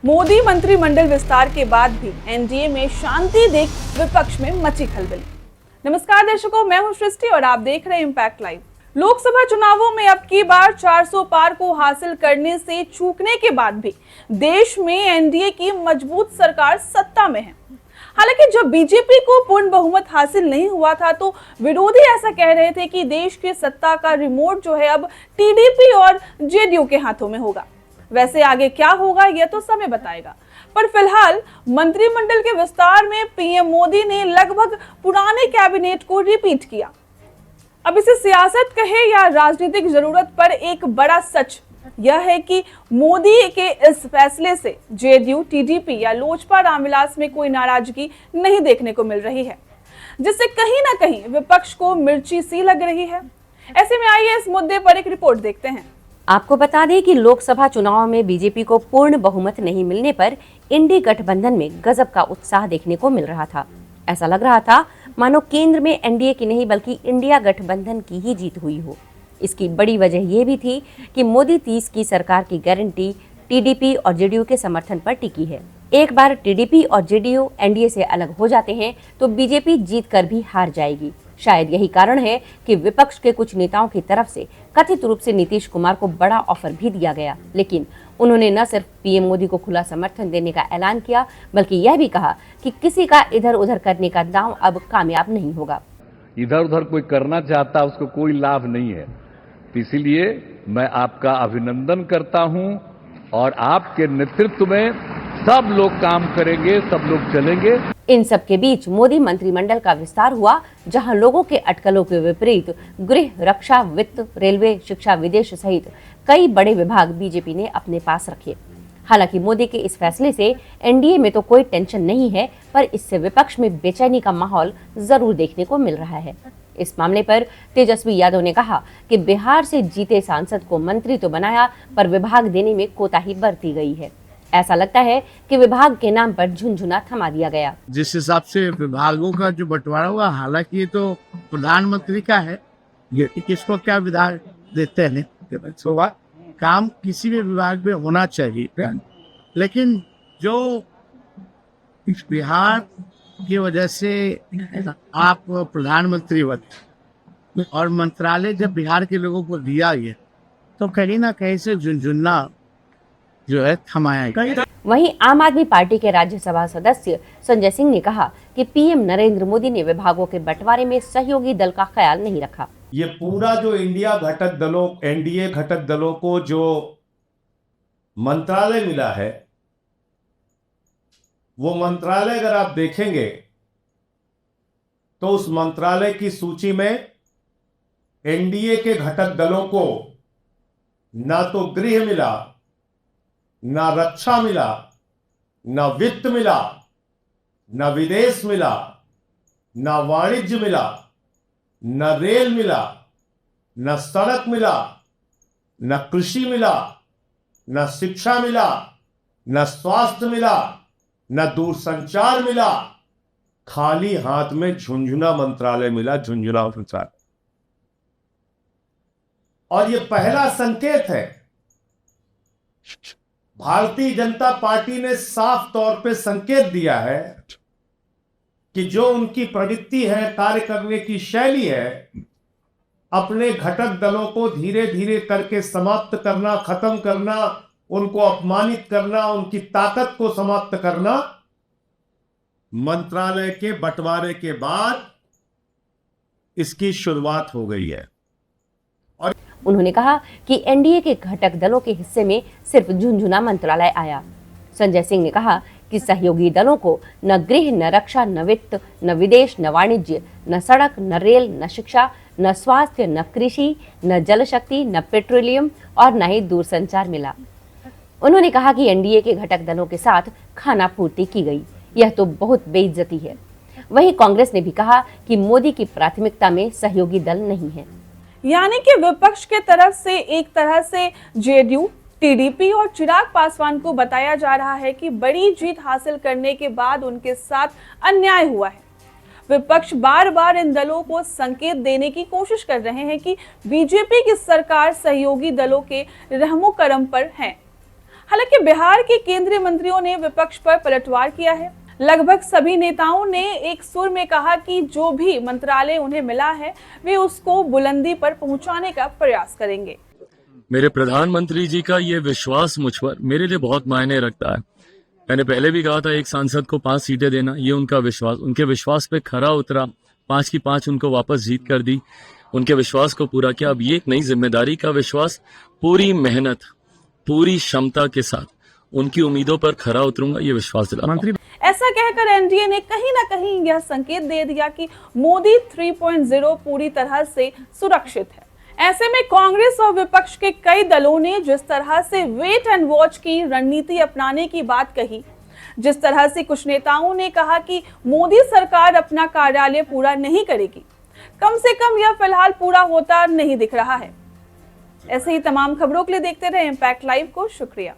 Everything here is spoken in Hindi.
मोदी मंत्रिमंडल विस्तार के बाद भी एनडीए में शांति देख विपक्ष में मची खलबली। नमस्कार दर्शकों, मैं हूं सृष्टि और आप देख रहे हैं इंपैक्ट लाइव। लोकसभा चुनावों में अब की बार 400 पार को हासिल करने से चूकने के बाद भी देश में एनडीए की मजबूत सरकार सत्ता में है। हालांकि जब बीजेपी को पूर्ण बहुमत हासिल नहीं हुआ था तो विरोधी ऐसा कह रहे थे कि देश की सत्ता का रिमोट जो है अब टीडीपी और जेडीयू के हाथों में होगा। वैसे आगे क्या होगा यह तो समय बताएगा, पर फिलहाल मंत्रिमंडल के विस्तार में पीएम मोदी ने लगभग पुराने कैबिनेट को रिपीट किया। अब इसे सियासत कहे या राजनीतिक जरूरत पर एक बड़ा सच यह है कि मोदी के इस फैसले से जेडीयू, टीडीपी या लोजपा रामविलास में कोई नाराजगी नहीं देखने को मिल रही है, जिससे कहीं ना कहीं विपक्ष को मिर्ची सी लग रही है। ऐसे में आइए इस मुद्दे पर एक रिपोर्ट देखते हैं। आपको बता दें कि लोकसभा चुनाव में बीजेपी को पूर्ण बहुमत नहीं मिलने पर इंडी गठबंधन में गजब का उत्साह देखने को मिल रहा था। ऐसा लग रहा था मानो केंद्र में एनडीए की नहीं बल्कि इंडिया गठबंधन की ही जीत हुई हो। इसकी बड़ी वजह यह भी थी कि मोदी 30 की सरकार की गारंटी टीडीपी और जेडीयू के समर्थन पर टिकी है। एक बार टीडीपी और जेडीयू एनडीए से अलग हो जाते हैं तो बीजेपी जीत कर भी हार जाएगी। शायद यही कारण है कि विपक्ष के कुछ नेताओं की तरफ से कथित रूप से नीतीश कुमार को बड़ा ऑफर भी दिया गया, लेकिन उन्होंने न सिर्फ पीएम मोदी को खुला समर्थन देने का ऐलान किया बल्कि यह भी कहा कि किसी का इधर उधर करने का दांव अब कामयाब नहीं होगा। इधर उधर कोई करना चाहता उसको कोई लाभ नहीं है, इसीलिए मैं आपका अभिनंदन करता हूं और आपके नेतृत्व में सब लोग काम करेंगे, सब लोग चलेंगे। इन सब के बीच मोदी मंत्रिमंडल का विस्तार हुआ, जहां लोगों के अटकलों के विपरीत गृह, रक्षा, वित्त, रेलवे, शिक्षा, विदेश सहित कई बड़े विभाग बीजेपी ने अपने पास रखे। हालांकि मोदी के इस फैसले से एनडीए में तो कोई टेंशन नहीं है, पर इससे विपक्ष में बेचैनी का माहौल जरूर देखने को मिल रहा है। इस मामले पर तेजस्वी यादव ने कहा कि बिहार से जीते सांसद को मंत्री तो बनाया पर विभाग देने में कोताही बरती गई है। ऐसा लगता है कि विभाग के नाम पर झुनझुना थमा दिया गया। जिस हिसाब से विभागों का जो बंटवारा हुआ, हालांकि ये तो प्रधानमंत्री का है, ये किसको क्या विभाग देते हैं, काम किसी भी विभाग में होना चाहिए, लेकिन जो इस बिहार की वजह से आप प्रधानमंत्री बने और मंत्रालय जब बिहार के लोगों को दिया ये, तो कहीं ना कहीं से झुनझुना जो है थमाया। वहीं आम आदमी पार्टी के राज्यसभा सदस्य संजय सिंह ने कहा कि पीएम नरेंद्र मोदी ने विभागों के बंटवारे में सहयोगी दल का ख्याल नहीं रखा। ये पूरा जो इंडिया घटक दलों, एनडीए घटक दलों को जो मंत्रालय मिला है, वो मंत्रालय अगर आप देखेंगे तो उस मंत्रालय की सूची में एनडीए के घटक दलों को ना तो गृह मिला, ना रक्षा मिला, ना वित्त मिला, ना विदेश मिला, ना वाणिज्य मिला, ना रेल मिला, ना सड़क मिला, ना कृषि मिला, ना शिक्षा मिला, ना स्वास्थ्य मिला, ना दूरसंचार मिला। खाली हाथ में झुनझुना मंत्रालय मिला, झुनझुना मंत्रालय। और यह पहला संकेत है। भारतीय जनता पार्टी ने साफ तौर पे संकेत दिया है कि जो उनकी प्रवृत्ति है, कार्य करने की शैली है, अपने घटक दलों को धीरे धीरे करके समाप्त करना, खत्म करना, उनको अपमानित करना, उनकी ताकत को समाप्त करना, मंत्रालय के बंटवारे के बाद इसकी शुरुआत हो गई है। और उन्होंने कहा कि एनडीए के घटक दलों के हिस्से में सिर्फ झुनझुना मंत्रालय आया। संजय सिंह ने कहा कि सहयोगी दलों को न गृह, न रक्षा, न वित्त, न विदेश, न वाणिज्य, न सड़क, न रेल, न शिक्षा, न स्वास्थ्य, न कृषि, न जल शक्ति, न पेट्रोलियम और न ही दूरसंचार मिला। उन्होंने कहा कि एनडीए के घटक दलों के साथ खाना पूर्ति की गई, यह तो बहुत बेइज्जती है। वहीं कांग्रेस ने भी कहा कि मोदी की प्राथमिकता में सहयोगी दल नहीं है। यानी कि विपक्ष के तरफ से एक तरह से जेडीयू, टीडीपी और चिराग पासवान को बताया जा रहा है कि बड़ी जीत हासिल करने के बाद उनके साथ अन्याय हुआ है। विपक्ष बार बार इन दलों को संकेत देने की कोशिश कर रहे हैं कि बीजेपी की सरकार सहयोगी दलों के रहमो करम पर है। हालांकि बिहार के केंद्रीय मंत्रियों ने विपक्ष पर पलटवार किया है। लगभग सभी नेताओं ने एक सुर में कहा कि जो भी मंत्रालय उन्हें मिला है वे उसको बुलंदी पर पहुंचाने का प्रयास करेंगे। मेरे प्रधानमंत्री जी का ये विश्वास मुझ पर मेरे लिए बहुत मायने रखता है। मैंने पहले भी कहा था एक सांसद को 5 सीटें देना, ये उनका विश्वास, उनके विश्वास पे खरा उतरा, 5 की 5 उनको वापस जीत कर दी, उनके विश्वास को पूरा किया। अब ये एक नई जिम्मेदारी का विश्वास, पूरी मेहनत, पूरी क्षमता के साथ उनकी उम्मीदों पर खरा उतरूंगा, ये विश्वास दिलाता हूं। ऐसा कहकर एनडीए ने कहीं ना कहीं यह संकेत दे दिया कि मोदी 3.0 पूरी तरह से सुरक्षित है। ऐसे में कांग्रेस और विपक्ष के कई दलों ने जिस तरह से वेट एंड वॉच की रणनीति अपनाने की बात कही, जिस तरह से कुछ नेताओं ने कहा कि मोदी सरकार अपना कार्यालय पूरा नहीं करेगी, कम से कम यह फिलहाल पूरा होता नहीं दिख रहा है। ऐसे ही तमाम खबरों के लिए देखते रहे इम्पैक्ट लाइव को। शुक्रिया।